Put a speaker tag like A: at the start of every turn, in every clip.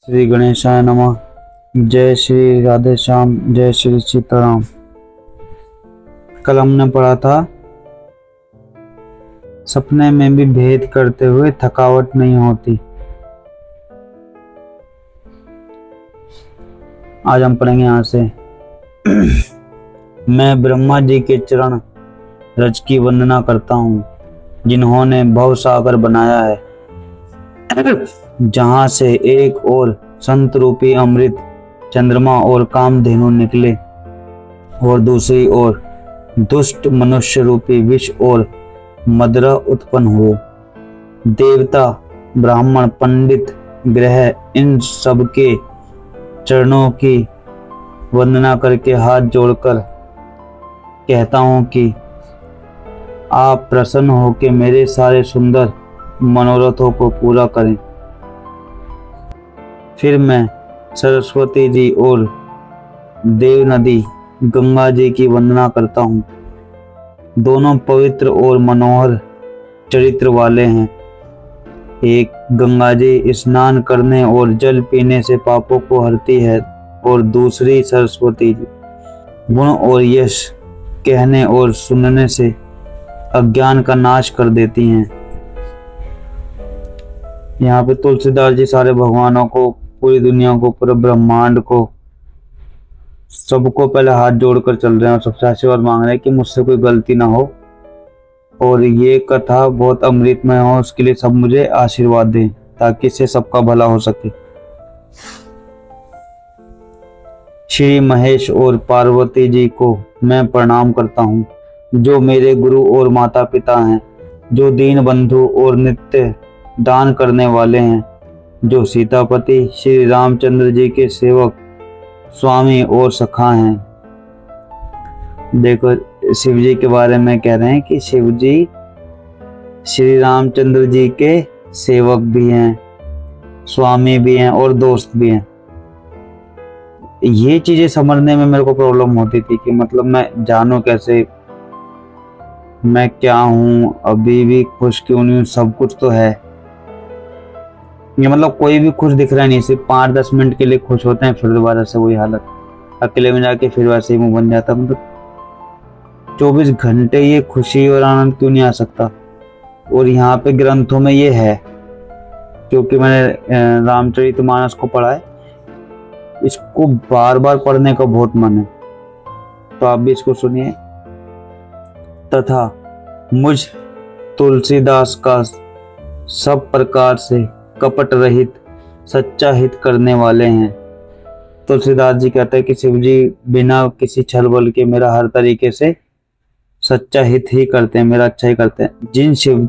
A: श्री गणेशाय नमः। जय श्री राधे श्याम, जय श्री सीताराम। कल हमने पढ़ा था सपने में भी भेद करते हुए थकावट नहीं होती। आज हम पढ़ेंगे यहां से मैं ब्रह्मा जी के चरण रज की वंदना करता हूँ, जिन्होंने भव सागर बनाया है, जहां से एक ओर संत रूपी अमृत चंद्रमा और कामधेनु निकले और दूसरी ओर दुष्ट मनुष्य रूपी विष और मदरा उत्पन्न हुए। देवता, ब्राह्मण, पंडित, ग्रह, इन सब के चरणों की वंदना करके हाथ जोड़कर कहता हूं कि आप प्रसन्न होकर मेरे सारे सुंदर मनोरथों को पूरा करें। फिर मैं सरस्वती जी और देव नदी गंगा जी की वंदना करता हूँ। दोनों पवित्र और मनोहर चरित्र वाले हैं। एक गंगा जी स्नान करने और जल पीने से पापों को हरती है और दूसरी सरस्वती जी गुण और यश कहने और सुनने से अज्ञान का नाश कर देती हैं। यहाँ पे तुलसीदास जी सारे भगवानों को, पूरी दुनिया को, पूरे ब्रह्मांड को, सबको पहले हाथ जोड़कर चल रहे हैं और सबसे आशीर्वाद मांग रहे हैं कि मुझसे कोई गलती ना हो और ये कथा बहुत अमृतमय हो। उसके लिए सब मुझे आशीर्वाद दें ताकि इससे सबका भला हो सके। श्री महेश और पार्वती जी को मैं प्रणाम करता हूँ, जो मेरे गुरु और माता पिता हैं, जो दीन बंधु और नित्य दान करने वाले हैं, जो सीतापति श्री रामचंद्र जी के सेवक, स्वामी और सखा हैं। देखो, शिव जी के बारे में कह रहे हैं कि शिव जी श्री रामचंद्र जी के सेवक भी हैं, स्वामी भी हैं और दोस्त भी हैं। ये चीजें समझने में मेरे को प्रॉब्लम होती थी कि मतलब मैं जानूं कैसे, मैं क्या हूं, अभी भी खुश क्यों नहीं हूं, सब कुछ तो है। ये मतलब कोई भी खुश दिख रहा नहीं, सिर्फ 5-10 मिनट के लिए खुश होते हैं, फिर दोबारा से वही हालत, अकेले में जाके फिर वैसे ही मुंह बन जाता। मतलब 24 घंटे ये खुशी और आनंद क्यों नहीं आ सकता। और यहाँ पे ग्रंथों में ये है, क्योंकि मैंने रामचरितमानस को पढ़ा है, इसको बार बार पढ़ने का बहुत मन है, तो आप भी इसको सुनिए। तथा मुझ तुलसीदास का सब प्रकार से कपट रहित सच्चा हित करने वाले हैं। तुलसीदास जी कहते हैं कि शिव जी बिना किसी छल बल के मेरा हर तरीके से सच्चा हित ही करते हैं, मेरा अच्छा ही करते हैं। जिन शिव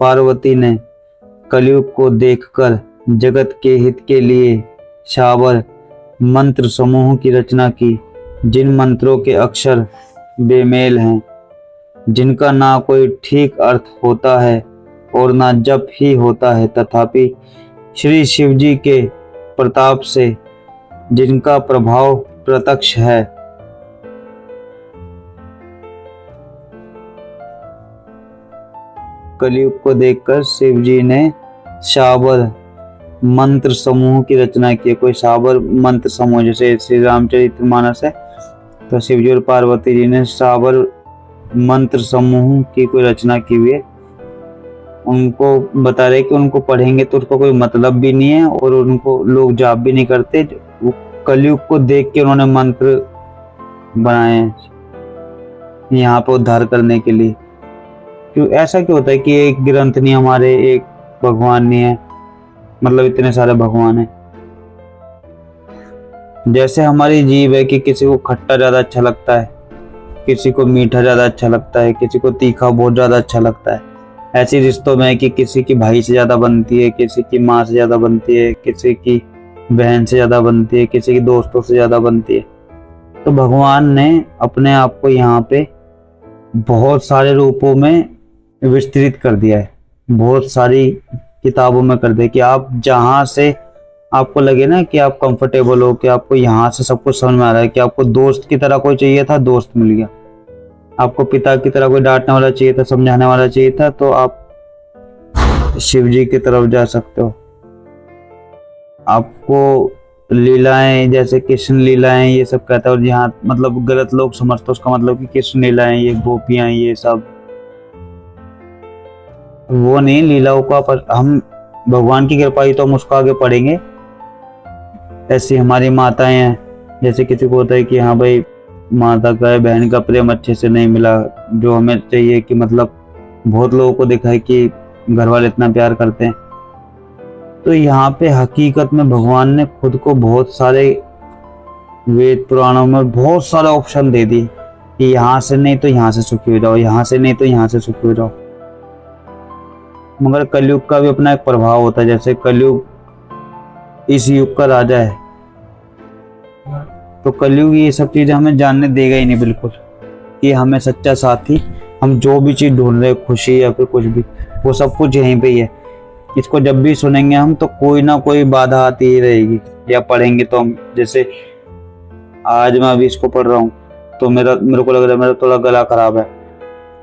A: पार्वती ने कलयुग को देखकर जगत के हित के लिए शावर मंत्र समूह की रचना की, जिन मंत्रों के अक्षर बेमेल हैं, जिनका ना कोई ठीक अर्थ होता है और ना जप ही होता है, तथापि श्री शिव जी के प्रताप से जिनका प्रभाव प्रत्यक्ष है, कलयुग को देखकर शिव जी ने शाबर मंत्र समूह की रचना की। कोई शाबर मंत्र समूह, जैसे श्री रामचरितमानस है तो शिव जी और पार्वती जी ने शाबर मंत्र समूह की कोई रचना की हुई है। उनको बता रहे कि उनको पढ़ेंगे तो उसका कोई मतलब भी नहीं है और उनको लोग जाप भी नहीं करते। वो कलयुग को देख के उन्होंने मंत्र बनाए यहाँ पर उद्धार करने के लिए। क्यों ऐसा क्यों होता है कि एक ग्रंथ नहीं हमारे, एक भगवान नहीं है, मतलब इतने सारे भगवान हैं। जैसे हमारी जीभ है कि किसी को खट्टा ज्यादा अच्छा लगता है, किसी को मीठा ज्यादा अच्छा लगता है, किसी को तीखा बहुत ज्यादा अच्छा लगता है, ऐसी रिश्तों में कि किसी की भाई से ज्यादा बनती है, किसी की माँ से ज्यादा बनती है, किसी की बहन से ज्यादा बनती है, किसी की दोस्तों से ज्यादा बनती है। तो भगवान ने अपने आप को यहाँ पे बहुत सारे रूपों में विस्तृत कर दिया है, बहुत सारी किताबों में कर दिया कि आप जहाँ से आपको लगे ना कि आप कंफर्टेबल हो, कि आपको यहाँ से सब कुछ समझ में आ रहा है, कि आपको दोस्त की तरह कोई चाहिए था, दोस्त मिल गया। आपको पिता की तरह कोई डांटने वाला चाहिए था, समझाने वाला चाहिए था, तो आप शिव जी की तरफ जा सकते हो। आपको लीलाएं जैसे कृष्ण लीलाएं ये सब कहता है, और यहाँ मतलब गलत लोग समझते हैं उसका मतलब कि कृष्ण लीलाएं ये गोपियां ये सब, वो नहीं लीलाओं का। पर हम भगवान की कृपा ही तो हम उसको आगे पढ़ेंगे। ऐसी हमारी माताएं हैं, जैसे किसी को होता है कि हाँ भाई माता का बहन का प्रेम अच्छे से नहीं मिला, जो हमें चाहिए कि मतलब बहुत लोगों को देखा है कि घर वाले इतना प्यार करते हैं। तो यहाँ पे हकीकत में भगवान ने खुद को बहुत सारे वेद पुराणों में बहुत सारे ऑप्शन दे दिए कि यहाँ से नहीं तो यहाँ से सुखी हो जाओ, यहाँ से नहीं तो यहाँ से सुखी हो जाओ। मगर कलयुग का भी अपना एक प्रभाव होता है। जैसे कलयुग इस युग का राजा है, तो कलयुग ये सब चीजें हमें जानने देगा ही नहीं बिल्कुल, कि हमें सच्चा साथी, हम जो भी चीज ढूंढ रहे खुशी या फिर कुछ भी, वो सब कुछ यहीं पे ही है। इसको जब भी सुनेंगे हम तो कोई ना कोई बाधा आती ही रहेगी, या पढ़ेंगे तो हम, जैसे आज मैं अभी इसको पढ़ रहा हूँ तो मेरे को लग रहा है मेरा थोड़ा गला खराब है,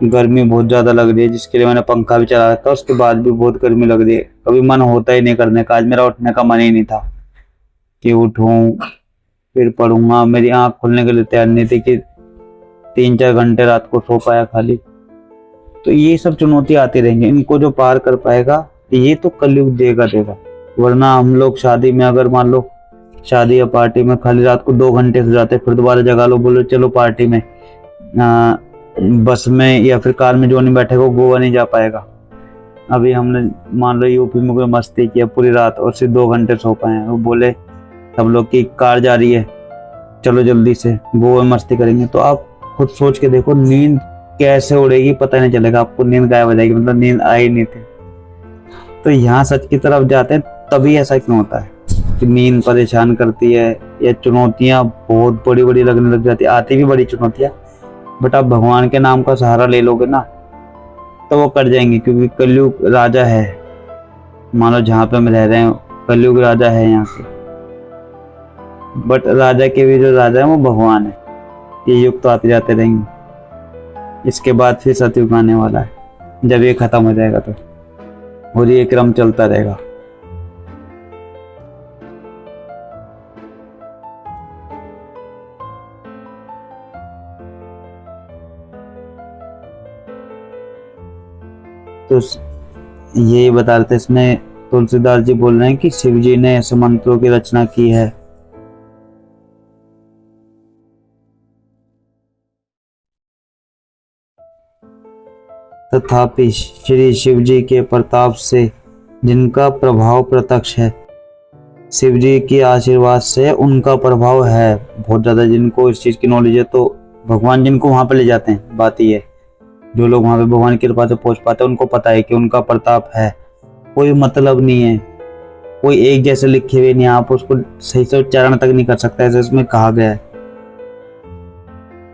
A: गर्मी बहुत ज्यादा लग रही है, जिसके लिए मैंने पंखा भी चला रखा, उसके बाद भी बहुत गर्मी लग रही है। कभी मन होता ही नहीं करने का, आज मेरा उठने का मन ही नहीं था कि उठूं फिर पढ़ूंगा। मेरी आंख खुलने के लिए तैयार नहीं थी कि 3-4 घंटे रात को सो पाया खाली। तो ये सब चुनौती आती रहेंगी, इनको जो पार कर पाएगा ये तो कलयुग देगा। वरना हम लोग शादी में, अगर मान लो शादी या पार्टी में खाली रात को 2 घंटे सो जाते, फिर दोबारा जगा लो, बोलो चलो पार्टी में, बस में या फिर कार में जो नहीं बैठेगा वो गोवा नहीं जा पाएगा। अभी हमने मान लो यूपी में कोई मस्ती किया पूरी रात और सिर्फ 2 घंटे सो पाए हैं, वो बोले सब लोग की कार जा रही है चलो जल्दी से गोवा में मस्ती करेंगे, तो आप खुद सोच के देखो नींद कैसे उड़ेगी, पता नहीं चलेगा आपको, नींद गायब हो जाएगी, मतलब नींद आई नहीं थी। तो यहाँ सच की तरफ जाते हैं तभी ऐसा क्यों होता है कि नींद परेशान करती है, या चुनौतियां बहुत बड़ी बड़ी लगने लग जाती है। आती भी बड़ी चुनौतियां, बट आप भगवान के नाम का सहारा ले लोगे ना तो वो कर जाएंगे, क्योंकि कलयुग राजा है। मानो जहाँ पे हम रह रहे हैं कलयुग राजा है यहाँ के, बट राजा के भी जो राजा है वो भगवान है। ये युग तो आते जाते रहेंगे, इसके बाद फिर सतयुग आने वाला है, जब ये खत्म हो जाएगा तो, और ये क्रम चलता रहेगा। तो यही बता रहे थे इसमें, तुलसीदास जी बोल रहे हैं कि शिव जी ने ऐसे मंत्रों की रचना की है। तथापि श्री शिव जी के प्रताप से जिनका प्रभाव प्रत्यक्ष है, शिव जी की आशीर्वाद से उनका प्रभाव है बहुत ज्यादा, जिनको इस चीज की नॉलेज है तो भगवान जिनको वहां पे ले जाते हैं। बात ये है, जो लोग वहां पे भगवान की कृपा से पहुंच पाते हैं उनको पता है कि उनका प्रताप है, कोई मतलब नहीं है, कोई एक जैसे लिखे हुए नहीं, आप उसको सही से उच्चारण तक नहीं कर सकता, ऐसे इसमें कहा गया है।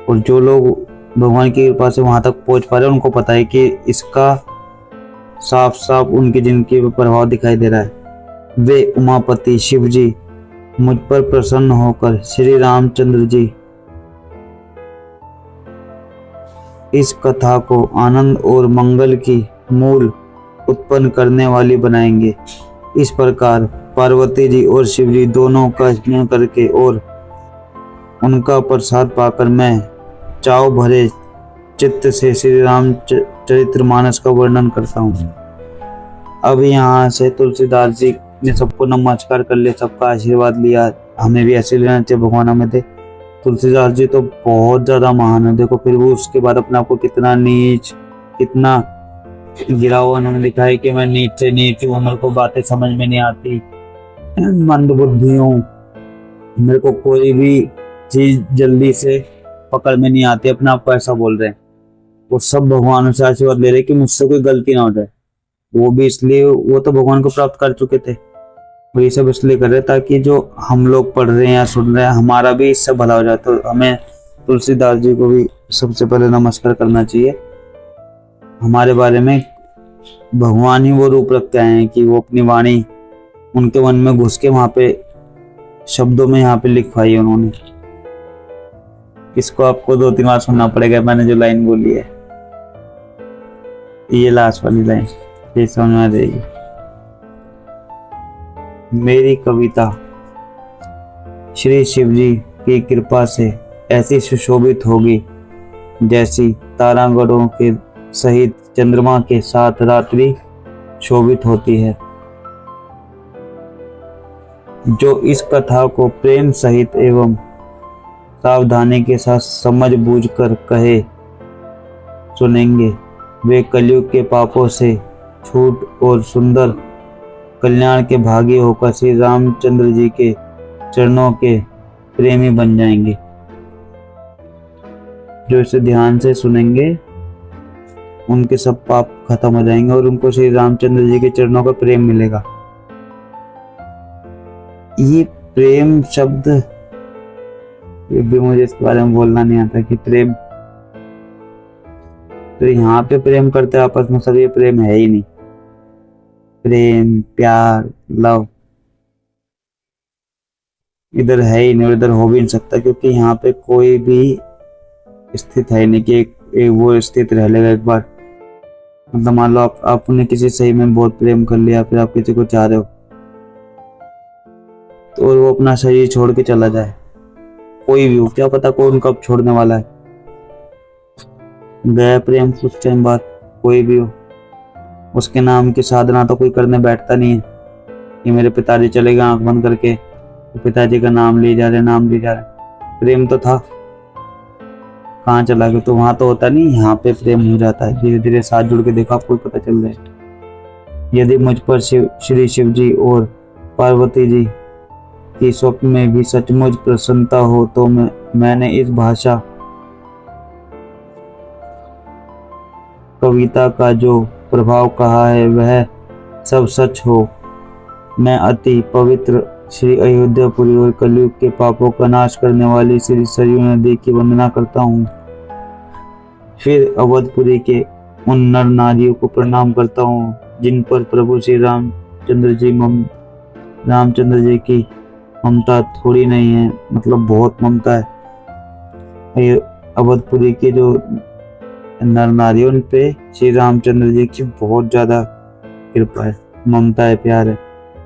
A: और जो लोग भगवान की कृपा से वहां तक पहुंच पा रहे हैं उनको पता है कि इसका साफ साफ उनकी जिंदगी पर प्रभाव दिखाई दे रहा है। वे उमापति शिव जी मुझ पर प्रसन्न होकर श्री रामचंद्र जी इस कथा को आनंद और मंगल की मूल उत्पन्न करने वाली बनाएंगे। इस प्रकार पार्वती जी और शिव जी दोनों का स्मरण करके और उनका प्रसाद पाकर मैं चाव भरे चित्त से श्री राम चरित्रमानस का वर्णन करता हूँ। अब यहाँ से तुलसीदास जी ने सबको नमस्कार कर लिया, सबका आशीर्वाद लिया, हमें भी ऐसे लेना चाहिए, भगवान हमें दे। तुलसीदास जी तो बहुत ज्यादा महान है, देखो फिर वो उसके बाद अपने आप को कितना नीच, कितना गिरा हुआ उन्होंने दिखाया कि मैं नीच से नीच हूँ, मेरे को बातें समझ में नहीं आती, मंद बुद्धि हूँ, मेरे को कोई भी चीज जल्दी से पकड़ में नहीं आती, अपने आप को ऐसा बोल रहे हैं। वो सब भगवान से आशीर्वाद ले रहे कि मुझसे कोई गलती ना हो जाए। वो भी इसलिए, वो तो भगवान को प्राप्त कर चुके थे, वो ये सब इसलिए कर रहे ताकि जो हम लोग पढ़ रहे हैं या सुन रहे हैं हमारा भी इससे भला हो जाए। तो हमें तुलसीदास जी को भी सबसे पहले नमस्कार करना चाहिए। हमारे बारे में भगवान ही वो रूप रखते हैं कि वो अपनी वाणी उनके मन में घुस के वहां पे शब्दों में यहाँ पे लिखवाई है उन्होंने। इसको आपको 2-3 बार सुनना पड़ेगा, मैंने जो लाइन बोली है, ये लास्ट वाली लाइन, ये समझ में आ जाएगी। मेरी कविता श्री शिवजी की कृपा से ऐसी सुशोभित होगी जैसी तारागणों के सहित चंद्रमा के साथ रात्रि शोभित होती है। जो इस कथा को प्रेम सहित एवं सावधानी के साथ समझ बूझ कर कहे सुनेंगे, वे कलयुग के पापों से छूट और सुंदर कल्याण के भागी होकर श्री रामचंद्र जी के चरणों के प्रेमी बन जाएंगे। जो इसे ध्यान से सुनेंगे उनके सब पाप खत्म हो जाएंगे और उनको श्री रामचंद्र जी के चरणों का प्रेम मिलेगा। ये प्रेम शब्द, ये भी मुझे इसके बारे में बोलना नहीं आता कि प्रेम, तो यहाँ पे प्रेम करते आपस में सब, ये प्रेम है ही नहीं। प्रेम, प्यार, लव इधर है ही नहीं और इधर हो भी नहीं सकता, क्योंकि यहाँ पे कोई भी स्थित है नहीं कि एक वो स्थित रह लेगा एक बार। मतलब मान लो आपने किसी सही में बहुत प्रेम कर लिया, फिर आप किसी को चाह रहे हो तो वो अपना शरीर छोड़ के चला जाए, कोई भी हो, क्या पता कौन कब छोड़ने वाला है। गया प्रेम कुछ टाइम बाद, कोई भी हो, उसके नाम की साधना तो कोई करने बैठता नहीं है कि मेरे पिताजी चले गए आंख बंद करके, तो पिताजी का नाम ले जा रहे। प्रेम तो था, कहाँ चला गया? तो वहां तो होता नहीं, यहाँ पे प्रेम हो जाता है। धीरे धीरे साथ जुड़ के देखो, आपको पता चल रहा है। यदि मुझ पर श्री शिव जी और पार्वती जी की स्वप्न में भी सचमुच प्रसन्नता हो तो मैंने इस भाषा कविता का जो प्रभाव कहा है वह सब सच हो। मैं अति पवित्र श्री अयोध्यापुरी और कलयुग के पापों का नाश करने वाली श्री सरयू नदी की वंदना करता हूँ। फिर अवधपुरी के उन नर नारियों को प्रणाम करता हूँ जिन पर प्रभु श्री रामचंद्र जी की ममता थोड़ी नहीं है, मतलब बहुत ममता है। अवधपुरी के जो नर नारी, उन पे श्री रामचंद्र जी की बहुत ज्यादा कृपा है, ममता है, प्यार है।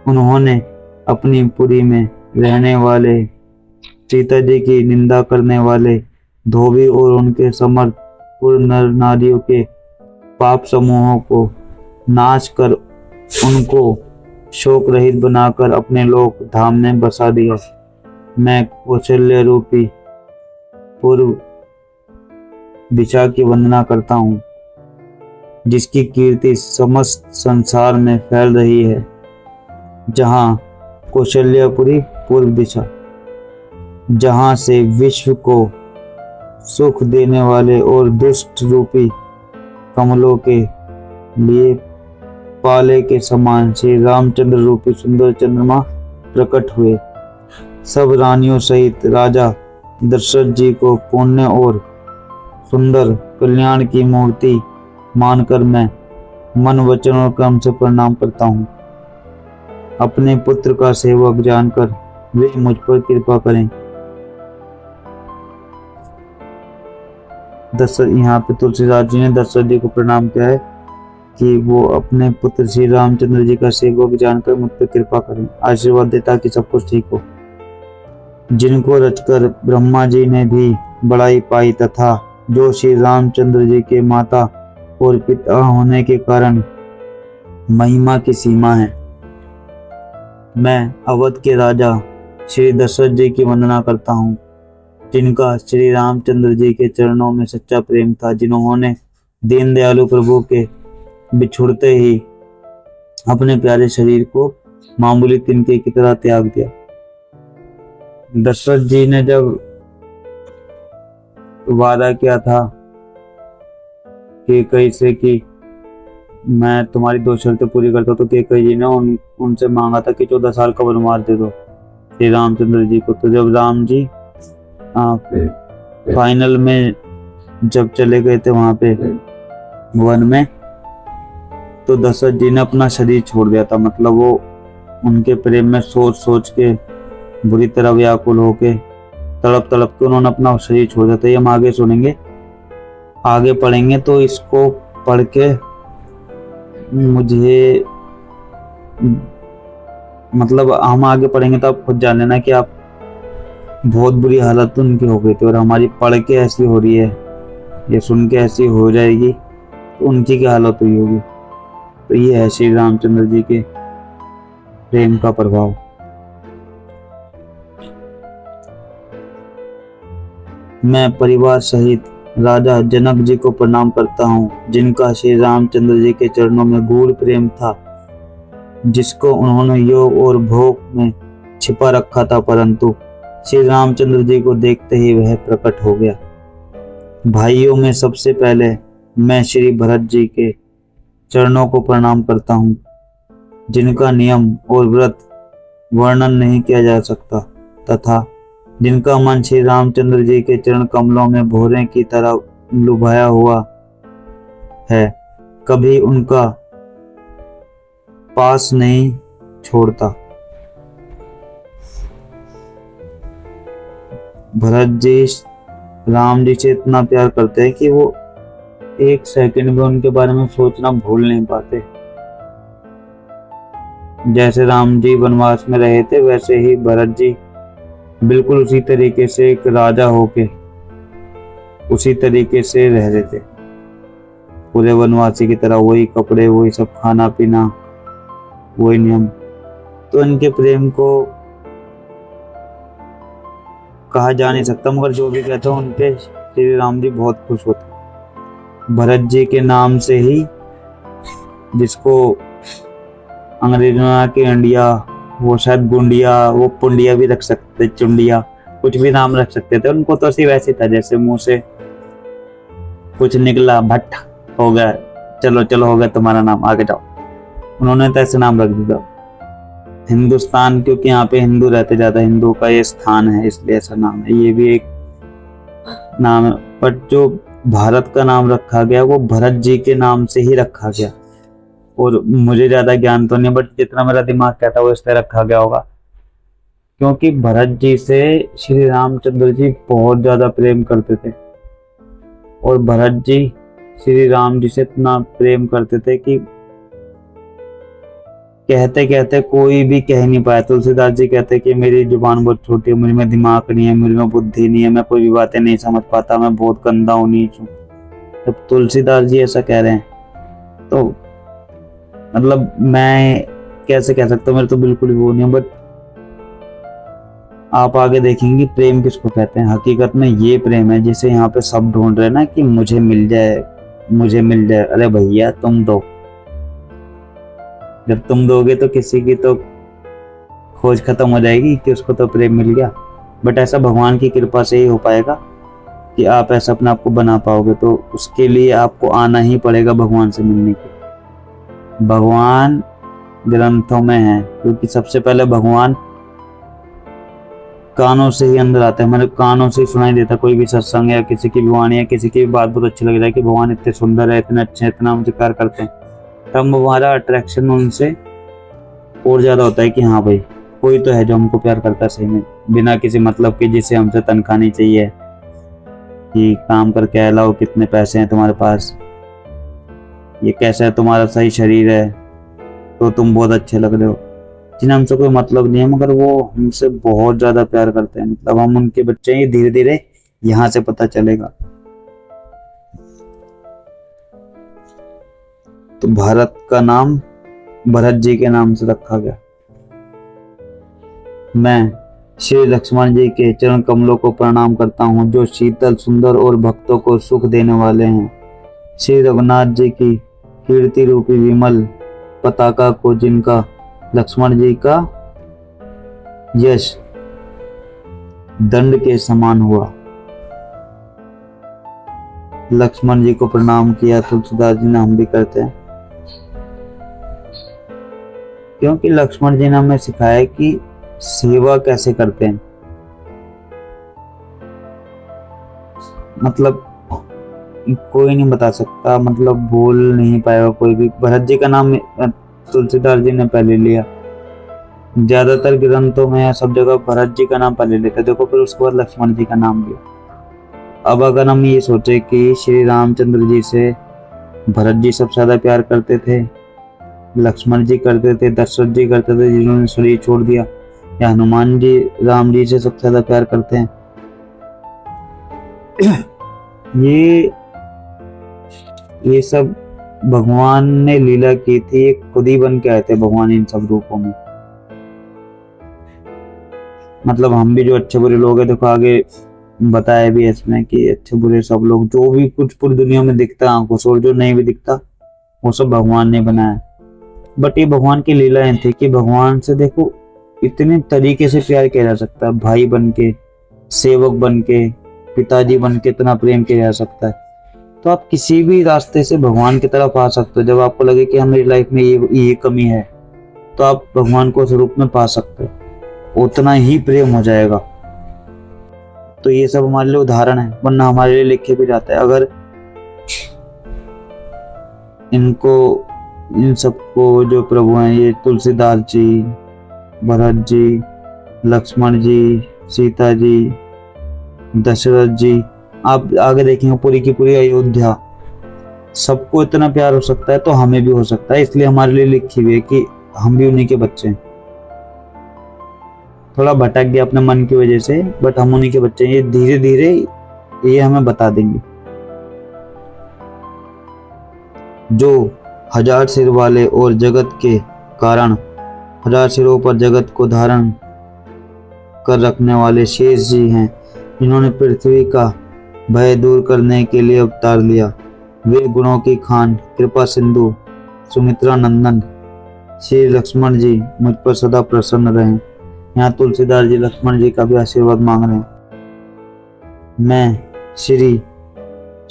A: उन्होंने अपनी पुरी में रहने वाले सीता जी की निंदा करने वाले धोबी और उनके समर्थपुर नर नारियों के पाप समूहों को नाश कर उनको शोक रहित बनाकर अपने लोक धाम में बसा दिया। मैं कौशल्य रूपी पूर्व दिशा की वंदना करता हूँ जिसकी कीर्ति समस्त संसार में फैल रही है। जहाँ कौशल्यपुरी पूर्व दिशा, जहाँ से विश्व को सुख देने वाले और दुष्ट रूपी कमलों के लिए पाले के समान श्री रामचंद्र रूपी सुंदर चंद्रमा प्रकट हुए। सब रानियों सहित राजा दशरथ जी को पुण्य और सुंदर कल्याण की मूर्ति मानकर मैं मन, वचन और कर्म से प्रणाम करता हूँ। अपने पुत्र का सेवक जानकर वे मुझ पर कृपा करें। दशरथ, यहाँ पे तुलसीदास जी ने दशरथ जी को प्रणाम किया है कि वो अपने पुत्र श्री रामचंद्र जी का सेवक जानकर मुझ पर कृपा करें, आशीर्वाद देता कि सब कुछ ठीक हो। जिनको रचकर ब्रह्मा जी ने भी बड़ाई पाई तथा जो श्री रामचंद्र जी के माता और पिता होने के कारण महिमा की सीमा है। मैं अवध के राजा श्री दशरथ जी की वंदना करता हूँ जिनका श्री रामचंद्र जी के चरणों में सच्चा प्रेम था, जिन्होंने दीन दयालु प्रभु के बिछुड़ते ही अपने प्यारे शरीर को मामूली तिनके की तरह त्याग दिया। दशरथ जी ने जब वादा किया था कि कैसे कि मैं तुम्हारी 2 शर्तें पूरी करता, तो केकई जी ने उनसे मांगा था कि 14 साल का वनवास दे दो श्री रामचंद्र जी को। तो जब राम जी फाइनल में जब चले गए थे वहां पे वन में, तो दशरथ जी ने अपना शरीर छोड़ दिया था। मतलब वो उनके प्रेम में सोच सोच के बुरी तरह व्याकुल होके तड़प तड़प के उन्होंने अपना शरीर छोड़ दिया था। ये हम आगे सुनेंगे, आगे पढ़ेंगे तो इसको पढ़ के मुझे मतलब हम आगे पढ़ेंगे तो आप खुद जान लेना कि आप बहुत बुरी हालत उनकी हो गई थी, और हमारी पढ़ के ऐसी हो रही है, ये सुन के ऐसी हो जाएगी तो उनकी क्या हालत हुई होगी। तो ये है श्री रामचंद्र जी के प्रेम का प्रभाव। मैं परिवार सहित राजा जनक जी को प्रणाम करता हूँ, जिनका श्री रामचंद्र जी के चरणों में गूढ़ प्रेम था, जिसको उन्होंने योग और भोग में छिपा रखा था, परंतु श्री रामचंद्र जी को देखते ही वह प्रकट हो गया। भाइयों में सबसे पहले मैं श्री भरत जी के चरणों को प्रणाम करता हूँ, जिनका नियम और व्रत वर्णन नहीं किया जा सकता, तथा जिनका मन श्री रामचंद्र जी के चरण कमलों में भौरे की तरह लुभाया हुआ है, कभी उनका पास नहीं छोड़ता। भरत जी राम जी से इतना प्यार करते हैं कि वो एक सेकंड में उनके बारे में सोचना भूल नहीं पाते। जैसे राम जी वनवास में रहे थे, वैसे ही भरत जी बिल्कुल उसी तरीके से एक राजा होके उसी तरीके से रह रहे थे, पूरे वनवासी की तरह, वही कपड़े, वही सब खाना पीना, वही नियम। तो इनके प्रेम को कहा जा नहीं सकता, मगर जो भी कहते हैं उनके श्री राम जी बहुत खुश होते। भरत जी के नाम से ही, जिसको अंग्रेजों के इंडिया, वो शायद गुंडिया, वो पुंडिया भी रख सकते, चुंडिया, कुछ भी नाम रख सकते थे। उनको तो सिर्फ वैसे था जैसे मुंह से कुछ निकला, भट्ट हो गया, चलो चलो हो गया तुम्हारा नाम, आगे जाओ। उन्होंने तो ऐसे नाम रख दिया। हिंदुस्तान, क्योंकि यहाँ पे हिंदू रहते ज्यादा, हिंदू का ये स्थान है, इसलिए ऐसा नाम है। ये भी एक नाम है, बट जो भारत का नाम रखा गया वो भरत जी के नाम से ही रखा गया। और मुझे ज्यादा ज्ञान तो नहीं, बट जितना मेरा दिमाग कहता है वो इस तरह रखा गया होगा, क्योंकि भरत जी से श्री रामचंद्र जी बहुत ज्यादा प्रेम करते थे, और भरत जी श्री राम जी से इतना प्रेम करते थे कि कहते कहते कोई भी कह नहीं पाया। तुलसीदास जी कहते कि मेरी जुबान बहुत छोटी है, मुझ में दिमाग नहीं है, मुझ में बुद्धि नहीं है, मैं कोई भी बातें नहीं समझ पाता, मैं बहुत गंदा हूं, नीच हूं। तो तुलसीदास जी ऐसा कह रहे हैं तो मतलब मैं कैसे कह सकता हूँ, मेरे तो बिल्कुल भी वो नहीं है। बट आप आगे देखेंगे प्रेम किसको कहते हैं। हकीकत में ये प्रेम है जिसे यहाँ पे सब ढूंढ रहे हैं ना, कि मुझे मिल जाए, मुझे मिल जाए। अरे भैया तुम दो, जब तुम दोगे तो किसी की तो खोज खत्म हो जाएगी कि उसको तो प्रेम मिल गया। बट ऐसा भगवान की कृपा से ही हो पाएगा कि आप ऐसा अपने आप को बना पाओगे। तो उसके लिए आपको आना ही पड़ेगा भगवान से मिलने के। भगवान ग्रंथों में है, क्योंकि सबसे पहले भगवान कानों से ही अंदर आता है, हमारे कानों से ही सुनाई देता। कोई भी सत्संग या किसी की भी वाणी या किसी की भी बात बहुत अच्छी लग रहा है कि भगवान इतने सुंदर है, इतने अच्छे हैं, इतना हमसे प्यार करते हैं, तब हमारा अट्रैक्शन उनसे और ज्यादा होता है कि हाँ भाई कोई तो है जो हमको प्यार करता है सही में, बिना किसी मतलब के, जिसे हमसे तनख्वाह नहीं चाहिए कि काम करके लाओ, कितने पैसे हैं तुम्हारे पास, ये कैसा है तुम्हारा सही शरीर है, तो तुम बहुत अच्छे लग रहे हो। जिन्हें हमसे कोई मतलब नहीं है, मगर वो हमसे बहुत ज्यादा प्यार करते हैं। मतलब हम उनके बच्चे हैं, धीरे धीरे यहाँ से पता चलेगा। तो भारत का नाम भरत जी के नाम से रखा गया। मैं श्री लक्ष्मण जी के चरण कमलों को प्रणाम करता हूँ, जो शीतल, सुंदर और भक्तों को सुख देने वाले हैं। श्री रघुनाथ जी की कीर्ति रूपी विमल पताका को, जिनका लक्ष्मण जी का यश दंड के समान हुआ। लक्ष्मण जी को प्रणाम किया तुलसीदास जी ने, हम भी करते हैं, क्योंकि लक्ष्मण जी ने हमें सिखाया कि सेवा कैसे करते हैं। मतलब कोई नहीं बता सकता, मतलब बोल नहीं पाएगा कोई भी। भरत जी का नाम तुलसीदास जी ने पहले लिया, ज्यादातर ग्रंथों में या सब जगह भरत जी का नाम पहले लेते, देखो फिर उसके बाद लक्ष्मण जी का नाम लिया। अब अगर हम ये सोचे कि श्री रामचंद्र जी से भरत जी सबसे ज्यादा प्यार करते थे, लक्ष्मण जी करते थे, दशरथ जी करते थे जिन्होंने शरीर छोड़ दिया, या हनुमान जी राम जी से सबसे ज्यादा प्यार करते हैं। ये सब भगवान ने लीला की थी, ये खुद ही बन के आए थे भगवान इन सब रूपों में। मतलब हम भी जो अच्छे बुरे लोग हैं, देखो आगे बताया भी है इसमें कि अच्छे बुरे सब लोग, जो भी कुछ पूरी दुनिया में दिखता है आंखों से और जो नहीं भी दिखता, वो सब भगवान ने बनाया। बट ये भगवान की लीलाएं थी कि भगवान से देखो इतने तरीके से प्यार किया जा सकता है, भाई बन के, सेवक बन के, पिताजी बन के इतना प्रेम किया जा सकता है। तो आप किसी भी रास्ते से भगवान की तरफ आ सकते हो। जब आपको लगे कि हाँ मेरी लाइफ में ये कमी है, तो आप भगवान को उस रूप में पा सकते हो, उतना ही प्रेम हो जाएगा। तो ये सब हमारे लिए उदाहरण है, वरना हमारे लिए लिखे भी जाता है। अगर इन सबको जो प्रभु हैं, ये तुलसीदास जी, भरत जी, लक्ष्मण जी, सीता जी, दशरथ जी, आप आगे देखेंगे पूरी की पूरी अयोध्या, सबको इतना प्यार हो सकता है तो हमें भी हो सकता है। इसलिए हमारे लिए लिखी हुई है कि हम भी उन्हीं के बच्चे हैं। थोड़ा भटक गया अपने मन की वजह से, बट हम उन्हीं के बच्चे हैं। ये धीरे धीरे ये हमें बता देंगे। जो 1000 सिर वाले और जगत के कारण 1000 सिरों पर जगत को धारण कर रखने वाले शेष जी हैं, जिन्होंने पृथ्वी का भय दूर करने के लिए अवतार लिया। वे गुणों की खान, कृपा सिंधु, सुमित्रा नंदन श्री लक्ष्मण जी मुझ पर सदा प्रसन्न रहें। यहाँ तुलसीदास जी लक्ष्मण जी का भी आशीर्वाद मांग रहे हैं। मैं श्री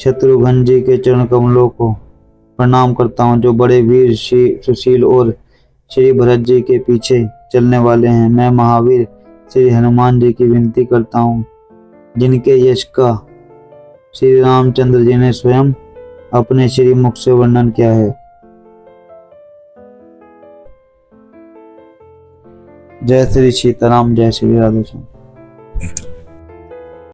A: शत्रुघ्न जी के चरण कमलों को प्रणाम करता हूँ, जो बड़े वीर, सुशील और श्री भरत जी के पीछे चलने वाले हैं। मैं महावीर श्री हनुमान जी की विनती करता हूँ, जिनके यश का श्री रामचंद्र जी ने स्वयं अपने श्री मुख से वर्णन किया है। जय श्री सीताराम, जय श्री राधे श्याम।